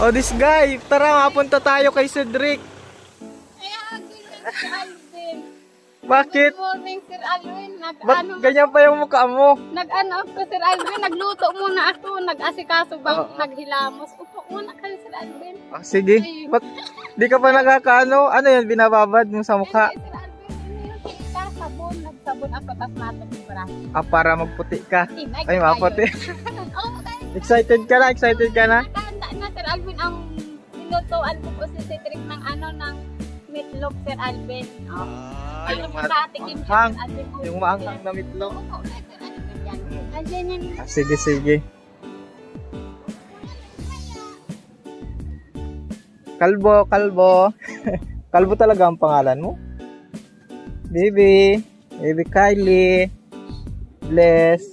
Oh, this guy. Tara, mapunta tayo kay Cedric. Kaya Sir Alvin. Bakit? Good morning, Sir Alvin. Ba't ganyan pa yung mukha mo? Nag-ano ako, Sir Alvin. Nagluto muna ako. Nag-asikaso bang naghilamos. Upo muna kayo, Sir Alvin. Ah, sige. Ba't di ka pa nakakaano? Ano yan, binababad mo sa mukha? Sir Alvin, ano yung kita? Sabon. Nagsabon ako, tapos matag-ibra. Ah, para magputi ka. Ay, maputi. Oo, Excited ka na? Excited ka na? nakahanda na, Sir Alvin, ang nilutoan ko po si Cedric ng ng meatloaf, Sir Alvin. Ay, Para yung makatikim siya, maanghang. Sir Alvin. Yung maanghang na meatloaf. Oo, Sir Alvin, yan. Nandiyan yan. Ah, sige, sige. Kalbo, kalbo. Kalbo talaga ang pangalan mo? Baby. Baby Kylie. Bless.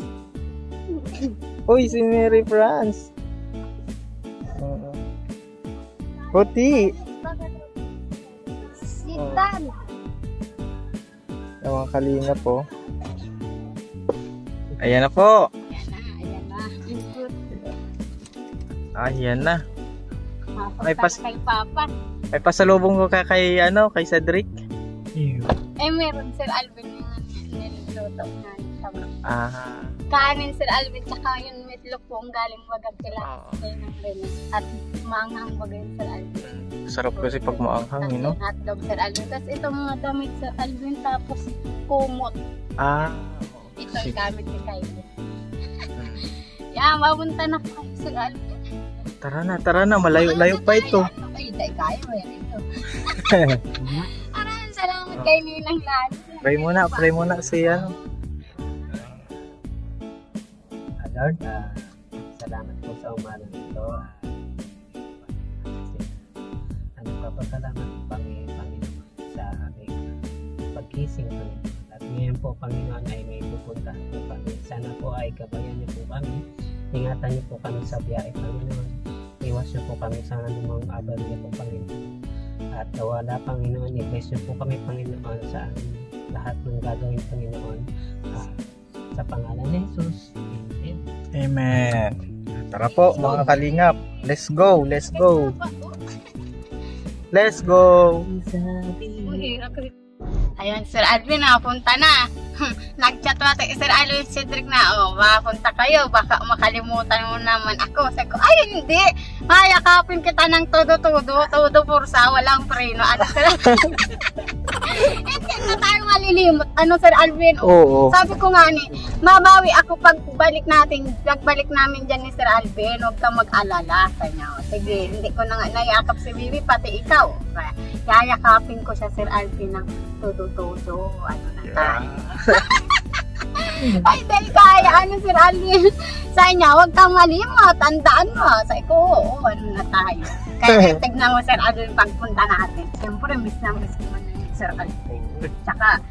Uy, si Mary France. Puti. Sitan. Yung mga kalinga po. Ayan na po. Ayan na. Ayan na. May Kay Papa. May pasalubong ko kay Cedric. Meron, Sir Alvin, yung niluto na. Ah. Kanin, Sir Alvin, tsaka yung meatloaf po ang galing wagag kila. At maanghang bagay, Sir Alvin. Sarap kasi pag maanghang, no? Hotdog, Sir Alvin. Tapos ito mga damit, Sir Alvin, tapos kumot. Ah. Ito ang gamit ni Kylie. Yan, mapunta na po, Sir Alvin. Tara na, malayo-layo pa ito. Ay, dahil kayo, yan ito. Maraming salamat kay Ninang Lani. Pray muna si Lord, salamat po sa umalang ito. Nagpapasalamat po kami, Panginoon, sa aming pagkising po. At ngayon po, Panginoon, ay may pupuntahan po kami. Sana po ay gabayan niyo po kami. Ingatan niyo po kami sa biyahe, Panginoon. Iwas niyo po kami sa anumang aberya po, Panginoon. At wala, Panginoon, i-bless niyo po kami, Panginoon, sa lahat ng gagawin, Panginoon. Sa pangalan ni Jesus. Amen. Tara po, mga kalingap. Let's go, let's go. Let's go. Ayan, Sir Alvin, napunta na. Nag-chat natin Sir Alvin, Cedric na, mapunta kayo, baka makalimutan mo naman ako. Sabi ko, ay hindi, mayakapin kita ng todo pursa, walang preno. Ano, Sir Alvin? Hindi na tayo malilimot. Ano, Sir Alvin? Oo. Sabi ko nga ni, mabawi ako pagbalik namin dyan ni Sir Alvin, huwag kang mag-alala. Kanya, sige, hindi ko na nga nayakap si Bibi, pati ikaw. Yayakapin ko siya, Sir Alvin, ng todo. Ano na tayo. Ay, dahil kaya, ano, Sir Alvin? Sa inyo, huwag kang malimot, tandaan mo. Sabi ko, oo, ano na tayo. Kaya tignan mo, Sir Alvin, pagpunta natin. Siyempre, miss na miss mo na ni Sir Alvin. Tsaka,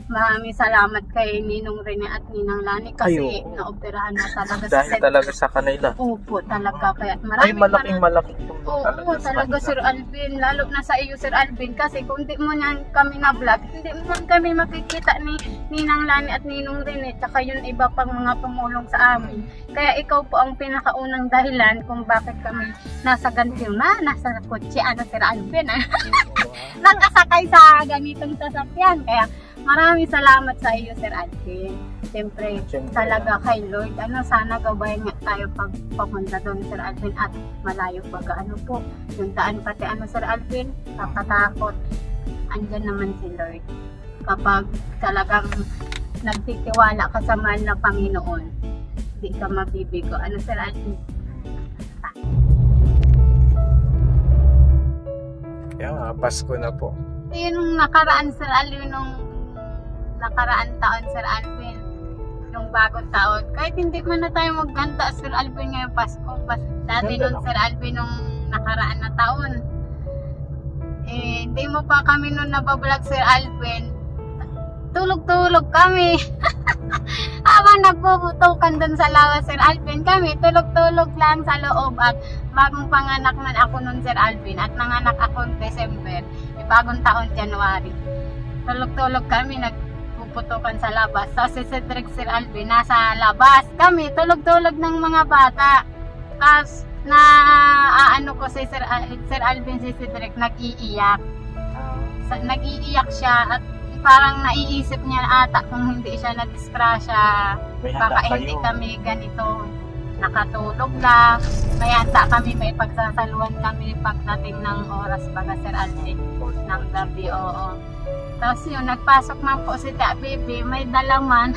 maraming salamat kay Ninong Rene at Ninang Lani kasi naoperahan na talaga Dahil talaga sa kanila. Opo, talaga. Kaya Ay, malaking tulong Oo, talaga, Sir Alvin. Lalo na sa iyo, Sir Alvin. Kasi kung di mo niyan kami na-vlog, hindi mo kami makikita ni Ninang Lani at Ninong Rene. Tsaka yung iba pang mga tumulong sa amin. Kaya ikaw po ang pinakaunang dahilan kung bakit kami nasa ganito na, nasa kotse, Sir Alvin. Nakasakay sa ganitong sasakyan. Kaya maraming salamat sa iyo, Sir Alvin. Siyempre, talaga kay Lord, sana gabayan nga tayo pag papunta doon, Sir Alvin, at malayo pag po, yung daan pati Sir Alvin, kakatakot. Andyan naman si Lord. Kapag talagang nagtitiwala ka sa mahal na Panginoon, di ka mabibigo. Sir Alvin? Yan, Pasko na po. Yung nakaraan, Sir Alvin, nakaraan taon, Sir Alvin, yung bagong taon, kahit hindi man na tayo maghanda, Sir Alvin, ngayong Pasko, dati nung Sir Alvin nung nakaraan na taon, hindi mo pa kami nung nabablog, Sir Alvin, tulog-tulog kami. Habang nagbubutukan doon sa lawas, Sir Alvin, kami tulog-tulog lang sa loob. At bagong panganak man ako nun, Sir Alvin, at nanganak ako noong December, bagong taon, January. Tulog-tulog kami, nagpuputukan sa labas. So si Cedric, Sir Alvin, nasa labas. Kami, tulog-tulog ng mga bata. Tapos na ano ko si Sir Alvin, si Cedric nag-iiyak. Nag-iiyak siya at parang naiisip niya ata kung hindi siya na-disgrasya, May handa baka kayo. hindi kami ganito nakatulog lang. May handa kami, may pagsasaluhan kami pagdating ng oras baga Sir Alvin ng gabi, oo. Tapos yun, nagpasok man po si Tia Bibi, may dalaman.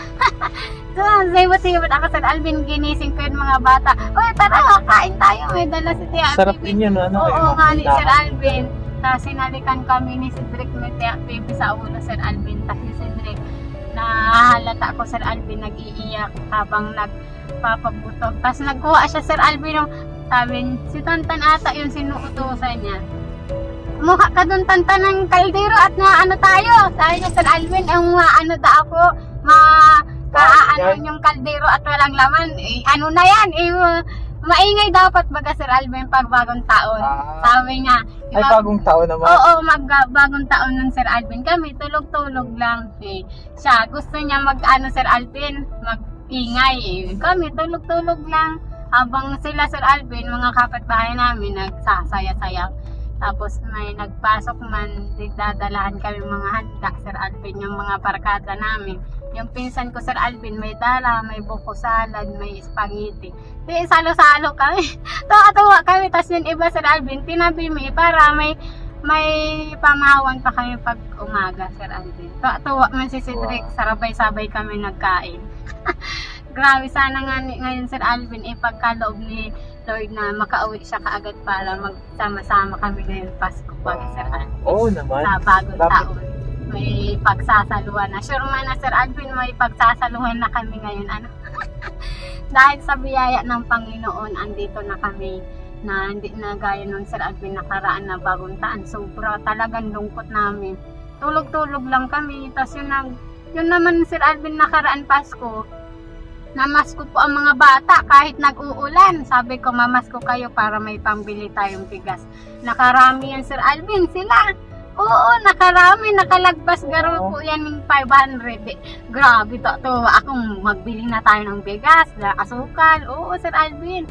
So, sibot-sibot ako Sir Alvin, ginising ko yung mga bata. Uy, tara, kain tayo, may dala si Tia Sarap Bibi. din yun, ano? Oo, nga ni Sir Alvin. Tapos sinalikan kami ni Cedric ni Tia Bibi sa ulo Sir Alvin. Tapos si Cedric, nahalata ko Sir Alvin nag-iiyak habang nagpapabutog. Tapos nagkuha siya Sir Alvin yung sabi, si Tantan ata yung sinuutusan niya. Mukha ka dun Tantan ng kaldero at na ano tayo. Sabi niya Sir Alvin, ang ano da ako, kaano yung kaldero at walang laman. Eh, ano na yan, maingay dapat baga Sir Alvin pag bagong taon. Sabi niya, Ay, bagong taon naman. oo, bagong taon ng Sir Alvin. Kami, tulog-tulog lang. Eh. Siya, gusto niya Sir Alvin, mag-ingay. Eh. Kami, tulog-tulog lang. Habang sila Sir Alvin, mga kapitbahay namin, nagsasaya-saya. Tapos may nagpasok man, dadalahan kami mga handa, Sir Alvin, yung mga barkada namin. Yung pinsan ko Sir Alvin, may dala, may buko salad, may spaghetti. Di, salo-salo kami. Tuwa-tuwa kami. Tapos yung iba Sir Alvin, tinabi mi para may pamahawan pa kami pag umaga Sir Alvin. Tuwa-tuwa man si Cedric, sarabay-sabay kami nagkain. Grabe, sana nga ngayon Sir Alvin, ipagkaloob ni Lord na makauwi siya kaagad para magsama-sama kami ngayon Pasko pag Sir Alvin. Oo naman. Sa bagong Dapat. taon. May pagsasaluhan na. Sure man na Sir Alvin, may pagsasaluhan na kami ngayon. Ano? Dahil sa biyaya ng Panginoon, andito na kami na hindi na gaya nung Sir Alvin nakaraan na bagong taon. Sobra talagang lungkot namin. Tulog-tulog lang kami. Tapos yun naman Sir Alvin nakaraan Pasko, namasko po ang mga bata kahit nag-uulan. Sabi ko, mamasko kayo para may pambili tayong bigas. Nakarami yan Sir Alvin, sila. Oo, nakarami, nakalagpas garo po yan ng 500. Eh. Grabe to akong magbili na tayo ng bigas, asukal. Oo, Sir Alvin.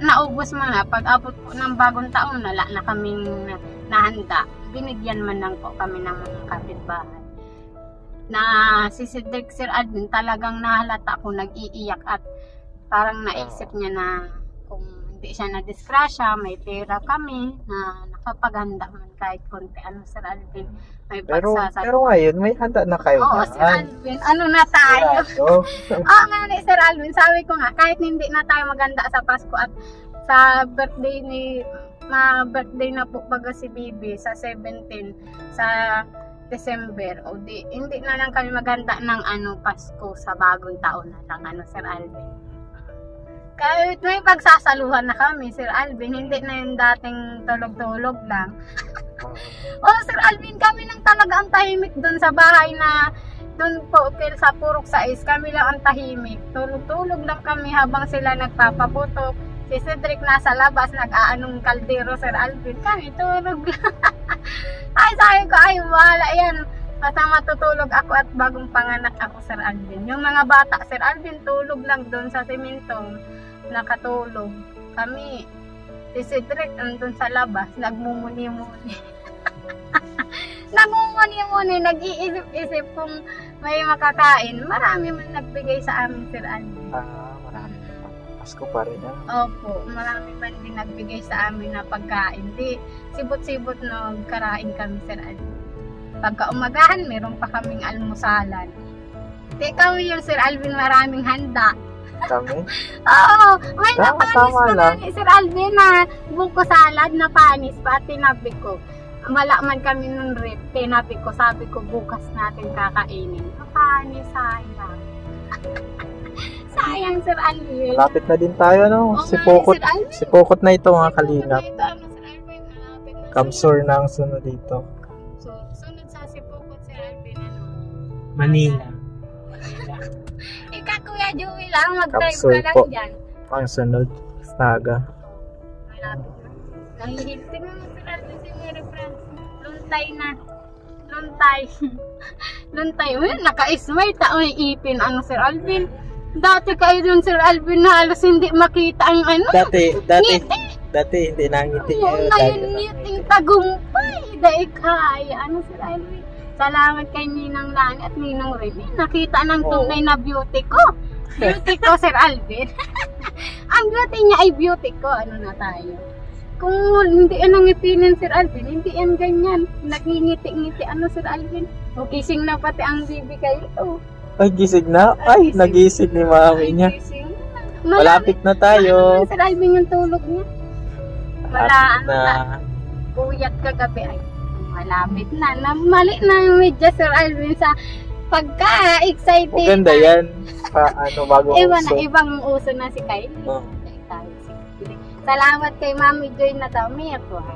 Naubos mga pag abot po ng bagong taon, wala na kaming nahanda. Binigyan man lang po kami ng mga kapitbahay. Na si Cedric Sir Alvin talagang nahalata ko nag-iiyak at parang naisip niya na kung hindi siya na-disgrasya, may pera kami na nakapaghanda man kahit konti. Ano Sir Alvin, may Pero pagsasabi. ngayon, may handa na kayo. Oo, Sir Alvin, ano na tayo? Oo nga ni Sir Alvin, sabi ko nga, kahit hindi na tayo maganda sa Pasko at sa birthday birthday na po baga si Bibi sa 17 sa December, o hindi na lang kami maganda ng Pasko sa bagong taon na lang Sir Alvin. Kahit may pagsasaluhan na kami Sir Alvin, hindi na yung dating tulog-tulog lang. Oh Sir Alvin, kami nang talaga ang tahimik doon sa bahay na doon po sa Purok 6, kami lang ang tahimik. Tulog-tulog lang kami habang sila nagpapaputok. Si Cedric nasa labas, nag-aanong kaldero Sir Alvin. Kami tulog lang. Ay, sabi ko, ay, wala yan. Basta matutulog ako at bagong panganak ako Sir Alvin. Yung mga bata, Sir Alvin, tulog lang doon sa simentong nakatulog. Kami, si Cedric andun sa labas, nagmumuni-muni. Nagmumuni-muni, nag-iisip-isip kung may makakain. Marami man nagbigay sa amin Sir Alvin. Marami. Pasko pa rin yan. Opo, marami man din nagbigay sa amin na pagkain. Di, sibot-sibot nagkarain kami Sir Alvin. Pagka umagahan, meron pa kaming almusalan. Di kami yung Sir Alvin, maraming handa. Kami? Oo, may Tama, napanis tama pa lang. na Sir Alvin na buko salad na panis pa, tinabi ko. Wala man kami nung rep, tinabi ko, sabi ko bukas natin kakainin. Panis, sayang. Sayang Sir Alvin. Malapit na din tayo, no? Oo Si nga, Pokot. Sir Alvin. Si Pokot na ito, mga kalingap. Sir Alvin, malapit na. Kamsur na ang sunod dito. So, sunod sa Sipokot Sir Alvin, Manila. Ika Kuya Joey lang, mag-drive Capsule ka lang po. dyan. Ang sunod, Staga. Malapit na. Nangihilti na Sir Alvin si Mary France. Luntay na. Luntay. Luntay. Uy, naka-smile ta. Uy, ipin. Sir Alvin? Dati kayo dun, Sir Alvin, na halos hindi makita ang ano. Dati hindi nangiti Oo, kayo. ngayon ngiting tagumpay. Dahil kaya. Ano, Sir Alvin? Salamat kay Ninang Lani at Ninong Rene. Nakita ng tunay na beauty ko. Beauty ko, Sir Alvin. Ang beauty niya ay beauty ko. Ano na tayo? Kung hindi yan ngipinin, Sir Alvin, hindi yan ganyan. Nagingiti-ngiti, ano, Sir Alvin? O, gising na pati ang bibi kayo. Oh. Ay, gising na. Ay, nagising ni mami niya. Gising. Malapit na tayo. Sir Alvin yung tulog niya. Wala, ano na. na. Puyat kagabi. Ay, malapit na. Mali na yung medya, Sir Alvin, sa pagka-excited. Maganda yan. Ano, bagong Iba na, uso. ibang uso na si Kylie. Oh. Salamat kay Mami Joy na damit. Wow.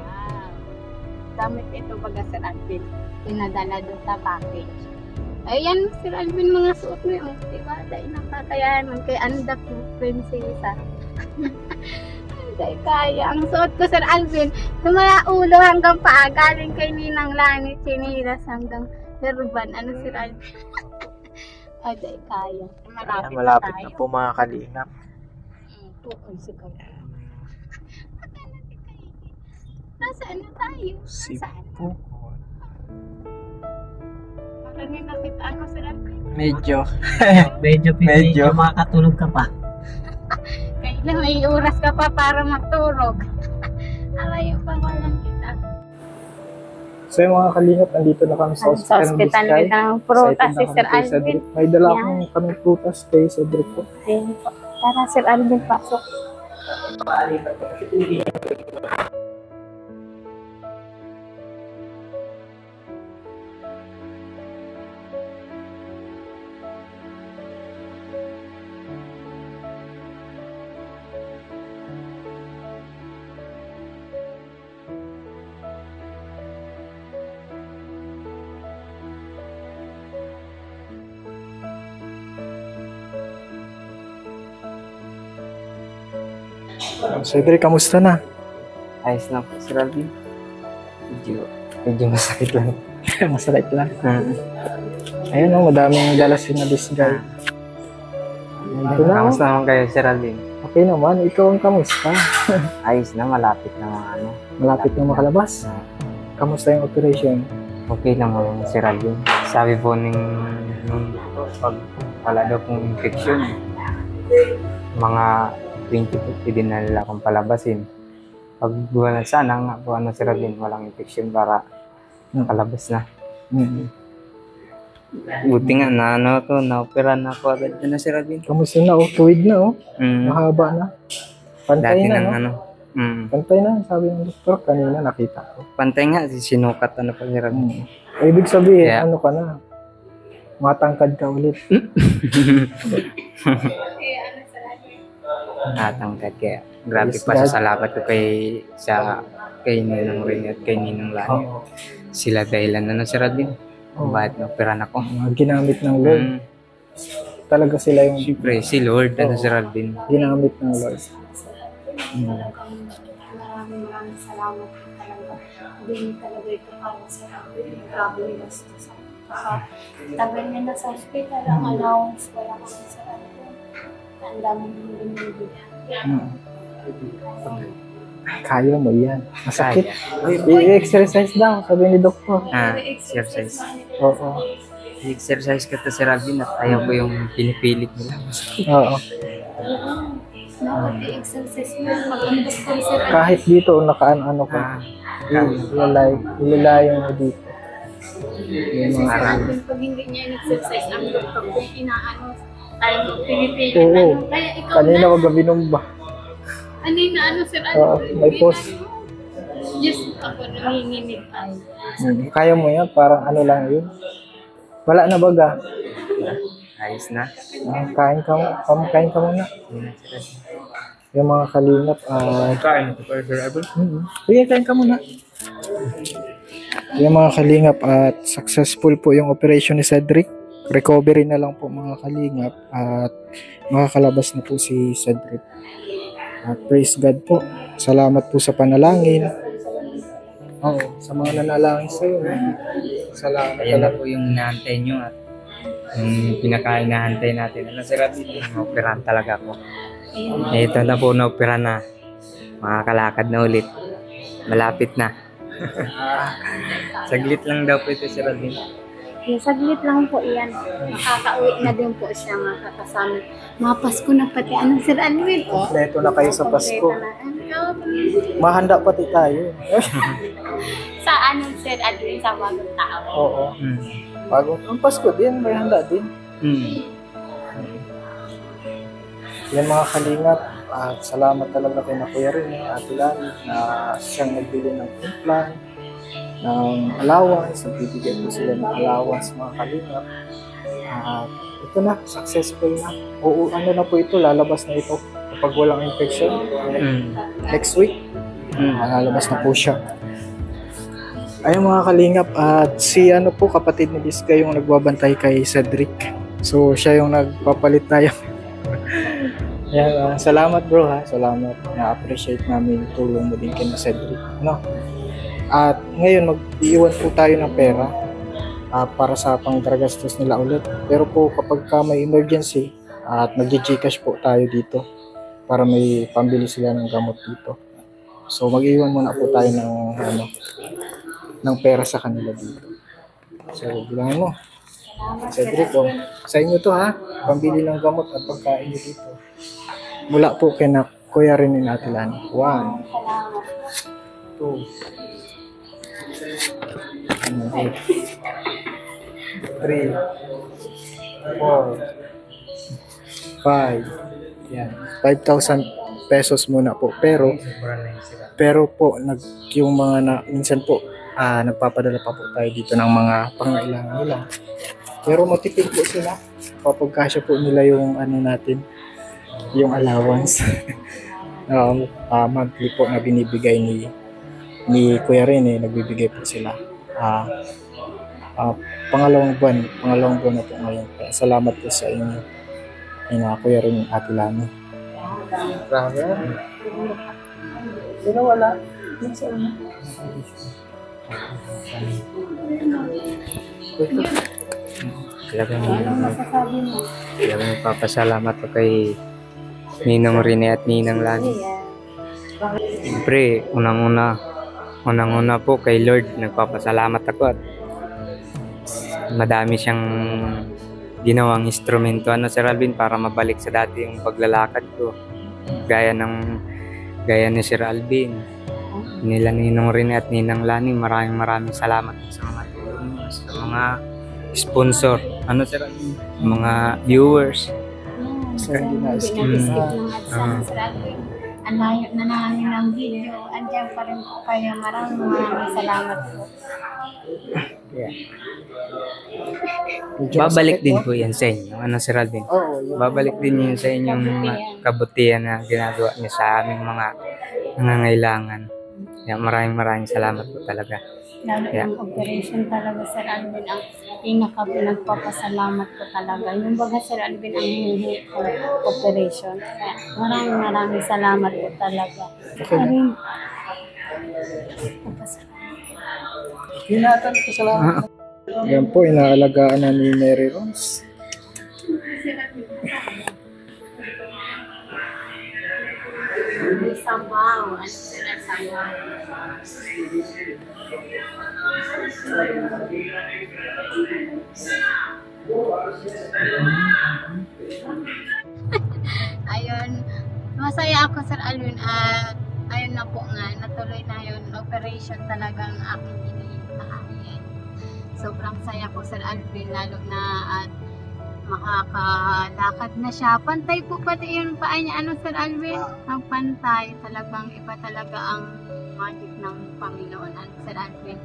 Damit ito baga, Sir Alvin. Pinadala doon sa package. Ayan, Sir Alvin, mga suot mo yung diba? Dahil nakakayanan kay Anda po, prinsesa. Dahil kaya. Ang suot ko, Sir Alvin, sumaya ulo hanggang paa, galing kay Ninang Lani, chinilas hanggang Herban. Ano, Sir Alvin? Ay, dahil kaya. Malapit tayo. na po mga kalingap. Uy, sigaw. Nasaan na tayo? Nasaan? Sipo. Parang may nakita ako, Sir Alvin. Medyo. Medyo makakatulog ka pa. Kailan may oras ka pa para matulog. Alayo pa walang kita. So yung mga kalingap, nandito na kami sa Sa hospital ng prutas si Sir Alvin. May dala Yan. akong kami prutas kay Cedric po. Ayun po. Tara, Sir Alvin, pasok. Cedric, kamusta na? Ayos na po, Sir Alvin. Medyo masakit lang. Masakit lang. Ayun o, madaming dala si na this guy. Ito na o. Kamusta naman kayo, Sir Alvin? Okay naman, ikaw ang kamusta? Ayos na, malapit na mga ano. Malapit na makalabas. Kamusta yung operation? Okay lang mga Sir Alvin. Sabi po nung pag wala daw pong infection, mga 20 din na nila akong palabasin. Pag wala sana nga po ano, Sir Alvin, walang infection para palabas na. Buti nga na ano to, na-opera na ako agad na, Sir Alvin. Kamusta na o? Tuwid na o? Mahaba na. Pantay Dati na nang no? ano. Pantay na, sabi ng doktor. Kanina nakita ko. Pantay nga, sinukat ano pa, Sir Alvin. Ibig sabihin, Yeah. ano ka na? Matangkad ka ulit. Natangkad kaya. Grabe pa sa salamat ko kay Ninong Rene at kay Ninong Lani. Oo. Sila dahilan na Sir Alvin. Oo. Bakit na-operan ako? Ginamit ng Lord. Talaga sila yung Siyempre, si Lord, Sir Alvin. ginamit ng Lord. Maraming salamat talaga. Hindi talaga ito para sa akin. Grabe yung gastos. Tagal niya na sa hospital, ang allowance wala kami sa akin. Ang daming binibigyan. Kaya mo yan. Masakit. Kaya. I-exercise daw, sabi ni doktor. Exercise. Oo. I-exercise ka to, Sir Alvin, at ayaw ko yung pinipilit nila. Oo. Dapat i-exercise mo yung mag-ambos ko sa Kahit dito, nakaano ka. Ilalayo mo dito. Yung mga pag hindi niya in-exercise, ang doktor ko inaano, tayo pinipilit. Oo. Kaya ikaw Kanina na, ko gabi numba. kanina ano sir, May post. Yes, ako nanginginig tayo. Kaya mo yan, parang ano lang yun. Wala na baga. Ayos na. Kain ka muna. Yung mga kalingap. Kain ko pa, Sir Alvin. Sige, kain ka muna. Yung mga kalingap at successful po yung operation ni Cedric. Recovery na lang po mga kalingap at makakalabas na po si Cedric. At praise God po. Salamat po sa panalangin. Oo, sa mga nanalangin sa'yo. Salamat Ayan na talaga. po yung naantay nyo at Yung pinakainahantay natin. Ano Sir Alvin? Operahan talaga ako. Eh, ito na po, na-opera na. Makakalakad na ulit. Malapit na. Saglit lang daw po ito, Sir Alvin. Saglit lang po iyan. Makakauwi na din po siya makakasama. Mga Pasko na pati. Anong Sir Alvin? Kompleto na kayo sa Pasko. Kompleto na. Mahanda pati tayo. Sa anong Sir Alvin sa bagong tao? Oo. Bagong ang Pasko din, may handa din. Yan mga kalingap, at salamat talaga kay na Kuya Rene at Lani na siyang nagbili ng implant, ng allowance, nagbibigay po sila ng allowance mga kalingap. At ito na, successful na. Oo, ano na po ito, lalabas na ito kapag walang infection. Next week, lalabas na po siya. Ayun mga kalingap, at si ano po, kapatid ni Liska yung nagbabantay kay Cedric. So siya yung nagpapalit tayo. Yan, salamat bro ha, salamat. Na-appreciate namin yung tulong mo din kay Cedric. No? At ngayon mag-iwan po tayo ng pera para sa pangdragastos nila ulit. Pero po kapag ka may emergency at mag-Gcash po tayo dito para may pambili sila ng gamot dito. So mag-iwan muna po tayo ng pera sa kanila dito. So bilangin mo. Cedric, sa inyo to ha, pambili ng gamot at pagkain nyo dito. Mula po kay na Kuya Rene natin lang. 1, 2, 3, 4, 5. Yan. 5,000 pesos muna po. Pero po, yung mga minsan po, nagpapadala pa po tayo dito ng mga pangailangan nila. Pero matipid po sila. Papagkasya po nila yung natin, yung allowance. Monthly po na binibigay ni Kuya Rene, nagbibigay po sila. Pangalawang buwan na po ngayon. Salamat po sa inyo. Kuya Rene at Lani. Grabe. Pero wala. Talagang magpapasalamat ko kay Ninong Rene at Ninang Lani. Siyempre, unang-una po kay Lord, nagpapasalamat ako at madami siyang ginawang instrumento Sir Alvin para mabalik sa dati yung paglalakad ko. Gaya ni Sir Alvin, nila Ninong Rene at Ninang Lani, maraming salamat sa mga tulong, sa mga sponsor, Sir Alvin, mga viewers. Sir Alvin. Ang layo na namin ng video. Andiyan pa rin po kayo. Maraming salamat po. Babalik din po yan sa inyo, Sir Alvin. Babalik din yun sa inyong kabutihan na ginagawa niyo sa aming mga nangangailangan. Maraming salamat po talaga. Lalo ang operation talaga, Sir Alvin, ang pinaka-nagpapasalamat ko talaga. Yung baga, Sir Alvin, ang hihingi ko operation. Kaya maraming salamat po talaga. Salamat. Yan po, inaalagaan na ni Mary Rose. Sabaw. Ayun, masaya ako, Sir Alvin, at ayun na po nga, natuloy na yun, operation talagang aking iniintahayin. Sobrang saya ko, Sir Alvin, lalo na at makakalakad na siya. Pantay po pati yung paa niya, Sir Alvin? Ang pantay, talagang iba talaga ang magic ng Panginoon, Sir Alvin.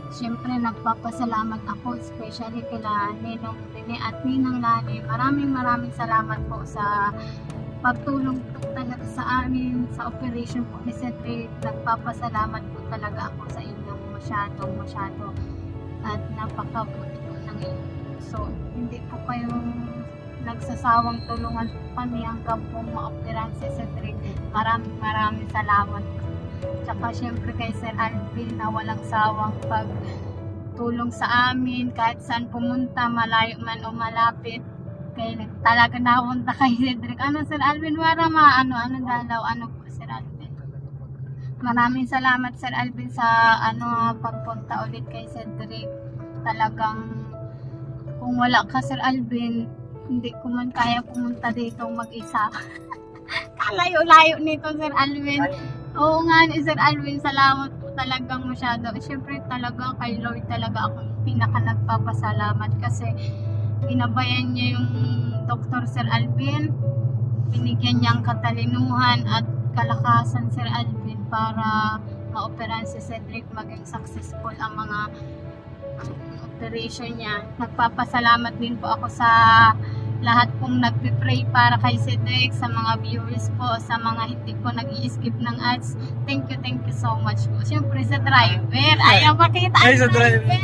Siyempre, nagpapasalamat ako, especially kila Ninong Rene at Ninang Lani. Maraming salamat po sa pagtulong po talaga sa amin, sa operation po ni Cedric. Nagpapasalamat po talaga ako sa inyong masyado. At napakabuti po ng inyo. So, hindi po kayong nagsasawang tulungan kami hanggang po ma-operahan si Cedric. Maraming salamat. Tsaka syempre kay Sir Alvin na walang sawang tumutulong sa amin kahit saan pumunta, malayo man o malapit. Kaya talaga napunta kay Cedric. Ano Sir Alvin, wala ano dalaw, ano po Sir Alvin. Maraming salamat Sir Alvin sa pagpunta ulit kay Cedric. Talagang kung wala ka Sir Alvin, hindi ko man kaya pumunta dito mag-isa. Kalayo-layo nito Sir Alvin. Oo nga ni Sir Alvin, salamat po talagang masyado. Siyempre talaga kay Lord talaga ako pinaka nagpapasalamat kasi pinabayan niya yung Dr. Sir Alvin. Binigyan niyang katalinuhan at kalakasan Sir Alvin para ma-operahan si Cedric, maging successful ang mga operation niya. Nagpapasalamat din po ako sa lahat pong nagpipray para kay Cedric, sa mga viewers po, sa mga hindi po nag-i-skip ng ads. Thank you so much po. Siyempre sa driver, ayaw makita ang driver.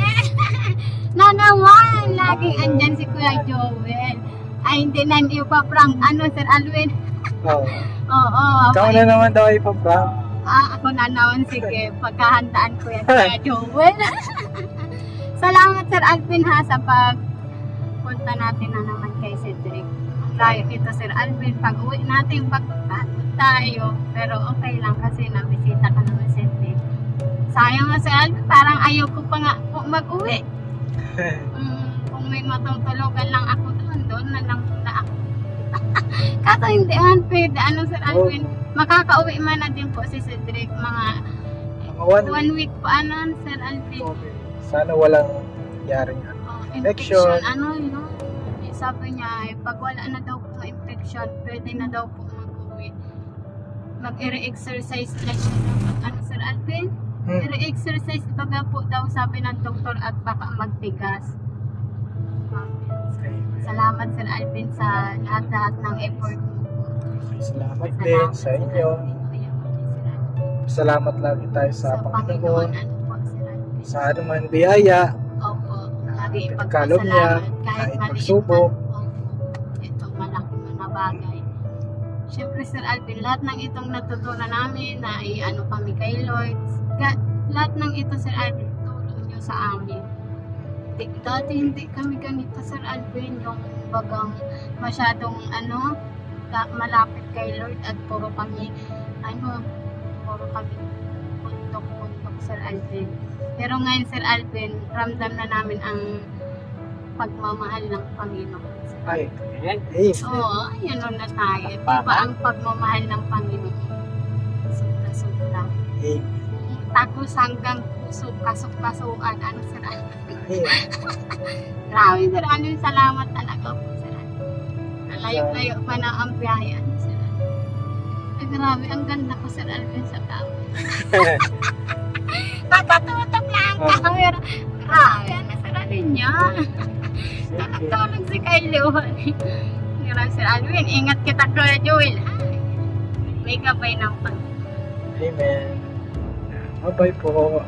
Na naman, laging andyan si Kuya Joel. Ay, hindi na ipaprank. Sir Alvin? Oo. Ikaw na naman daw ipaprank. Ako na naman, sige. Pagkahandaan ko yan, Kuya Joel. Salamat Sir Alvin ha sa pagpunta natin na naman kay Cedric. Layo ito Sir Alvin, pag-uwi natin tayo, pero okay lang kasi nabisita ka naman Cedric. Sayang nga Sir Alvin, parang ayaw ko pa nga mag-uwi. Kung may matutulugan lang ako doon na lang muna ako. Kaso hindi man pwede, Sir Alvin, makaka-uwi man na din po si Cedric, mga 1 week pa Sir Alvin. Okay. Sana walang yaring infection. Sabi niya, pag wala na daw po infection, pwede na daw po mag-uwi. Mag-exercise like Sir Alvin? I-exercise baga po daw sabi ng doktor at baka magtigas. Salamat Sir Alvin sa lahat ng effort mo po. Salamat din sa inyo. Salamat lagi tayo sa Panginoon. Sa anuman biyaya. Opo. Lagi ipagkaloob niya, kahit pagsubok. Ito malaki na bagay. Siyempre Sir Alvin, lahat ng itong natutunan namin na kami kay Lord. Lahat ng ito Sir Alvin, tulong niyo sa amin. Dati hindi kami ganito Sir Alvin, yung bagang masyadong malapit kay Lord at puro kami puntok Sir Alvin. Pero ngayon Sir Alvin, ramdam na namin ang pagmamahal ng Panginoon. Ay, oo, ayan na tayo. Diba ang pagmamahal ng Panginoon? Sobra-sobra. Tagos hanggang puso, kasok-kasukan. Sir Alvin? Grabe Sir Alvin, salamat talaga po Sir Alvin. Layo-layo pa na ang biyahe Sir Alvin. Grabe, ang ganda ko Sir Alvin sa tao. Tatatutok na ang camera. Grabe, Sir Alvin niya. Nakatulog si Kylo. Grabe Sir Alvin, ingat kita Kuya Joel. May gabay ng Panginoon. Amen. Bye po.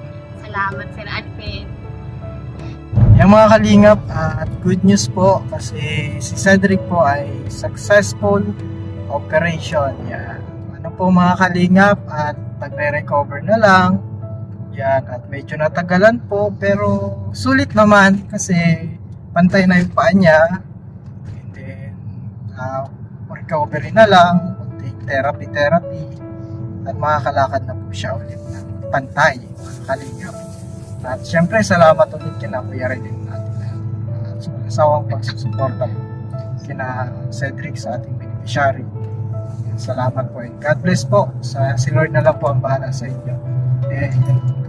Salamat Sir Alvin. Yung mga kalingap, at good news po kasi si Cedric po ay successful operation. Yan. Ano po mga kalingap, at nagre-recover na lang. Yan, at medyo natagalan po pero sulit naman kasi pantay na yung paa niya. And then recovery na lang, konting therapy at makakalakad na po siya ulit ng pantay mga kalingap. At syempre salamat ulit kina Kuya Redin natin sa asawang pagsusuporta po kina Cedric sa ating beneficiary. Salamat po and God bless po. Si Lord na lang po ang bahala sa inyo.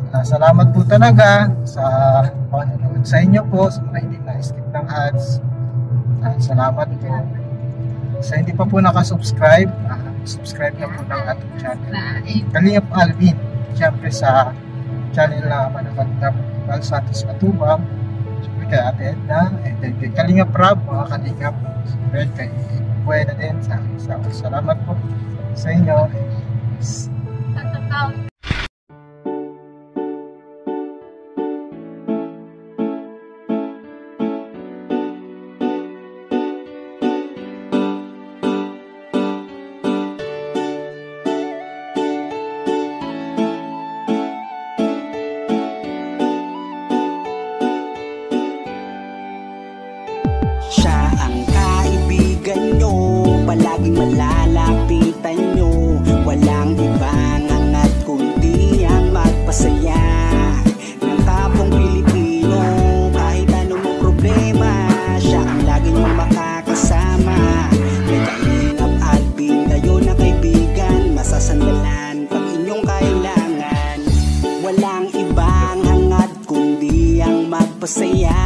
Salamat po talaga sa panonood sa inyo po, sa mga hindi na-skip ng ads. Salamat po sa hindi pa po nakasubscribe. Subscribe na po ng ating channel Kalingap Alvin. Siyempre sa channel na Manakagap Val Santos Matubang, siyempre kay Ate Edna, and then kay Kalingap Rab, mga Kalingap, siyempre kay Buena din sa salamat po sa inyo. palaging malalapitan nyo. Walang ibang hangat kundi ang magpasaya ng kapong Pilipino. Kahit anong problema, siya ang lagi nyo makakasama. May Kalingap Alvin, kayo na kaibigan, masasandalan pag inyong kailangan. Walang ibang hangat kundi ang magpasaya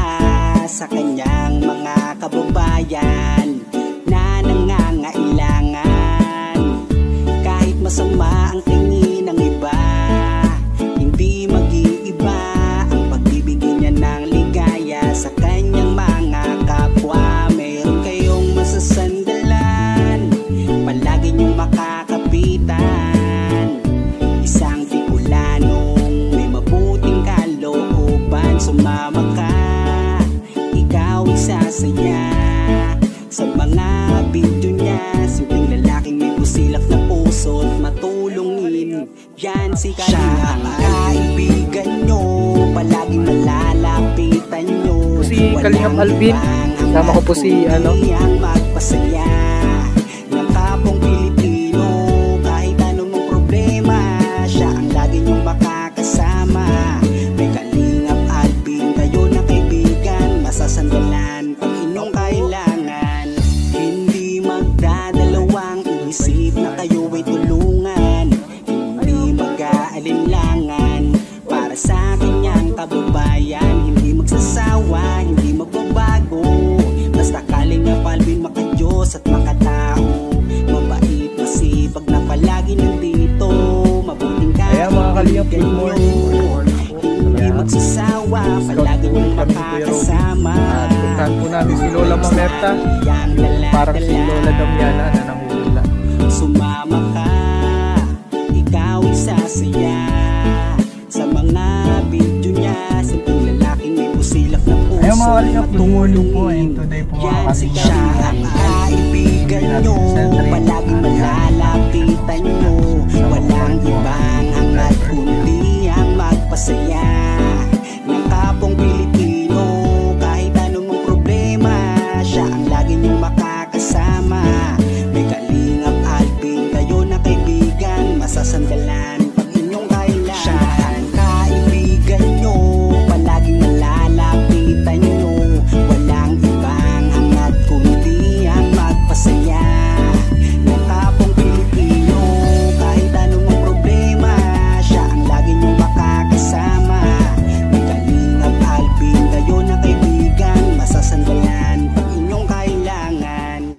sa kanyang mga kababayan na nangangailangan. Kahit masama ang tingin ng iba, hindi mag-iiba ang pagbibigay niya ng ligaya sa kanyang mga kapwa. Meron kayong masasandalan, palagi niyong makakapitan. Isang Bicolanong may mabuting kalooban. Sumama ka, ikaw isasaya sa mga video niya. Simpleng lalaking may busilak na puso't matulungin. Yan si Kalingap, kaibigan nyo, palaging malalapitan nyo. Si Kalingap Alvin, kasama ko po si ang magpasaya ng kapong Pilipino. Kahit anong problema, siya ang lagi nyong makakasama. May Kalingap Alvin, kayo na kaibigan, masasandalan pag inyong kailangan. Hindi magdadalawang isip na kayo ay tulungan. Hindi mag-aalinlangan para sa kanyang kababayan. Hindi magsasawa, hindi magbabago. Basta Kalingap Alvin, makadiyos at makatao. Mabait, masipag na palagi nandito. Mabuting Ayan mga Kalingap, good morning. hindi magsasawa, palagi niyong makakasama. At puntahan po namin si Lola Mamerta, parang si Lola Damiana na nangungula. Sumama ka, ikaw isasaya sa mga video niya. Simpleng lalaking may busilak na puso. Ayan mga Kalingap, good morning po, and today po mga Yan si Kalingap, siya ang kaibigan nyo, palaging malalapitan nyo.